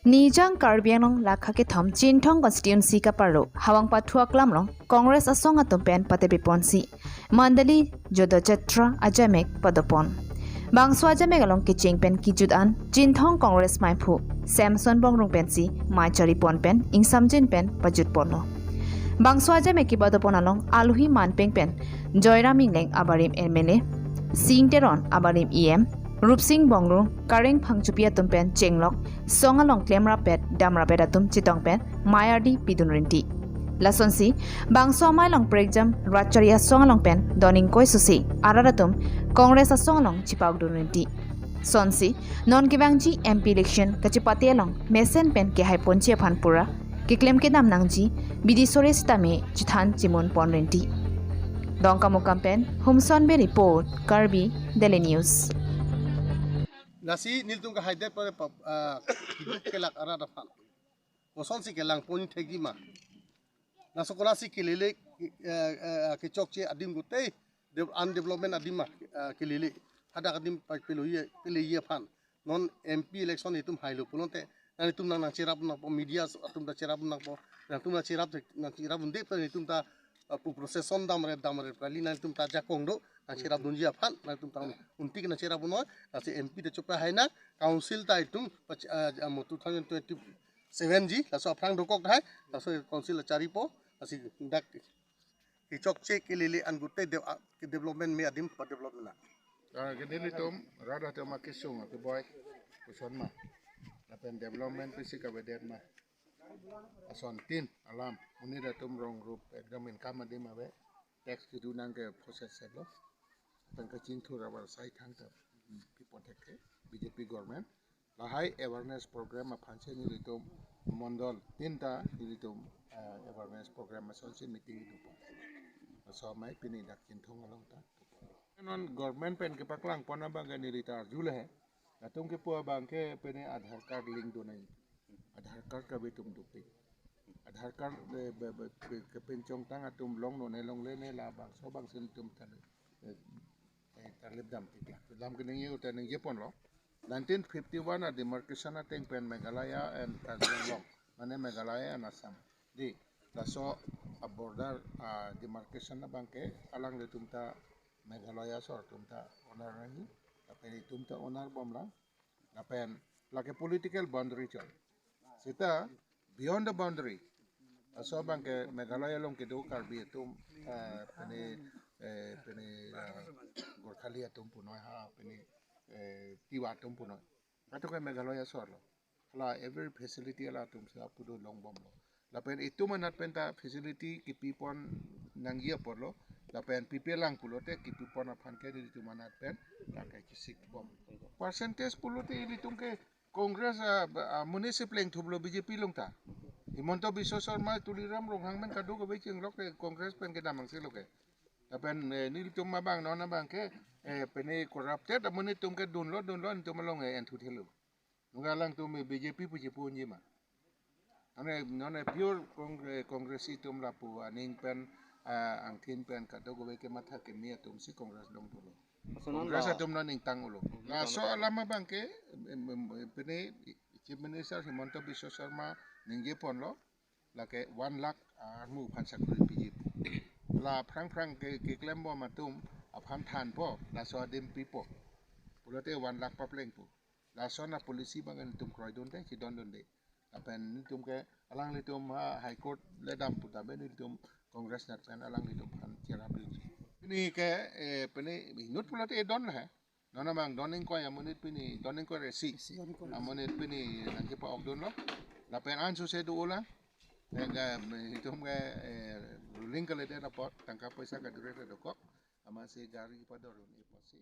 Nijang Karbianong Lakake Thom Chintong constituency Kaparo, Havang Pathu aklam long, Congress asong atumpen patepiponsi, Mandali, Jodo Jatra, Ajaimek, Padopon. Bangso Ajaimek along Kiching Pen Kijudan, Chintong Congress Maipu, Samson Bongrong Pensi, Maichari Pon Pen, Ing Samjin Pen, Pajut Pono. Bangso Ajaimek Kibadopon along, Aluhi Manpeng Pen, Joyraming Leng Abarim MLA, Sing Teron Abarim EM, Rupsing Bongru, Kareng Pangchupia Tumpen, Chenglok, Songalong Clemrapet, Damrapedatum, Chitongpen, Mayardi, Pidunrinti. Lasonsi, Bangso Mailong Pregjam, Racharia Songalong Pen, Doning Koi Susi, Araratum, Congress a Songalong, Chipagdunrinti. Sonsi, Non Kivangji, MP election, Kachipatialong, Mesen Pen, Kehai Ponchia Panpura, Kiklem Kedam Nangji, Bidisore Stame, Chitan Chimon Ponrinti. Donkamukampen, Humsonbe Report, Karbi, Daily News. Nasi niltung ka haide pare kiduk kelak ara dafan. Koson si kelang poni thegi ma. Nasokola si kelele ke chokche adim gute undevelopment adim ma kelele. Hada adim peloi fan. Non MP election itum hailo pulonte. Nani tum nang cerap na po media atum da cerap na po. Nang tum na cerap unde pa itum ta proseson damre kali nani tum ta jakongdo. Nang cerap dunji afan nang tum tang untik na cerap uno nasi MP de coba haina council ta itum 2027 ji laso afang dokok hai laso council cari po nasi dak kicok cek kelele anggute development me adim pa development na kedeli tum rada tum makisung ke boy kuson ma apen development pisi ka beden ma ason tin alam uni da tum rong group examine kama di ma be tax kidu nang ke proses selo Pangkacin tu rawal sai thang ta people take BJP government la high awareness program ma phanche ni litum mondol tinta litum awareness program ma sonsi meeting tu pa so mai pini dak kin thong along ta non government pen ke paklang pona bang ni rita jule hai atum ke po bang ke pene aadhar card link do nai aadhar card ka betum dupe aadhar card ke pencong tang atum long no ne long le ne la bang so bang sin tum tan terlebih dalam kening yu tening Jepun lo 1951 ada demarcation ateng pen Meghalaya and Kedeng mana Meghalaya and Assam di laso a border demarcation na bangke alang le tumta Meghalaya sor tumta onar rahi tapi tumta onar bomla napen lake political boundary chol sita beyond the boundary aso bangke Meghalaya long kedo karbi tum pene Gorkhalia tumpunoy ha pene tiwa tumpunoy ato kay Meghalaya sorlo la every facility ala tum sa pudo long bomlo la pen itu manat penta facility ki pipon nangia porlo la pen pipelang pulote ki pipon aphan ke di manat pen la kay kisik bom percentage pulote ili tungke Congress municipal leng thublo BJP longta Himonto Biswa Sharma tuliram ronghang men kadu ko beching lok Congress pen ke damang siloke Tapen nil tum mabang nona bang ke pene corrupted amuni tum ke dunlo tum long entu thelu ngalang tum BJP puji punji ma ane nona pure congress tum lapu aning pen angkin pen kado go ke matha ke mia tum si congress dong tulo congress tum noning tangulo la so alama bang ke pene chief minister Himonto Biswa Sharma ningge pon lo la ke 1 lakh armu phansak BJP la prang ke klembo matum aphan than po la so dim pipo pulote 1 lakh papleng po la so na polisi bangan tum kroy don te si don de apen tum ke alang litum high court le dam puta ben litum congress nat pen alang litum phan chera bil ini ke pene nut pulote don la nona bang doning ko amonit pini doning ko resi amonit pini nang ke pa ogdon lo la pen ansu se do la hitung ke ruling kali dia dapat tangkap pesa ke duit ada kok, ama si gari pada orang ini pasti.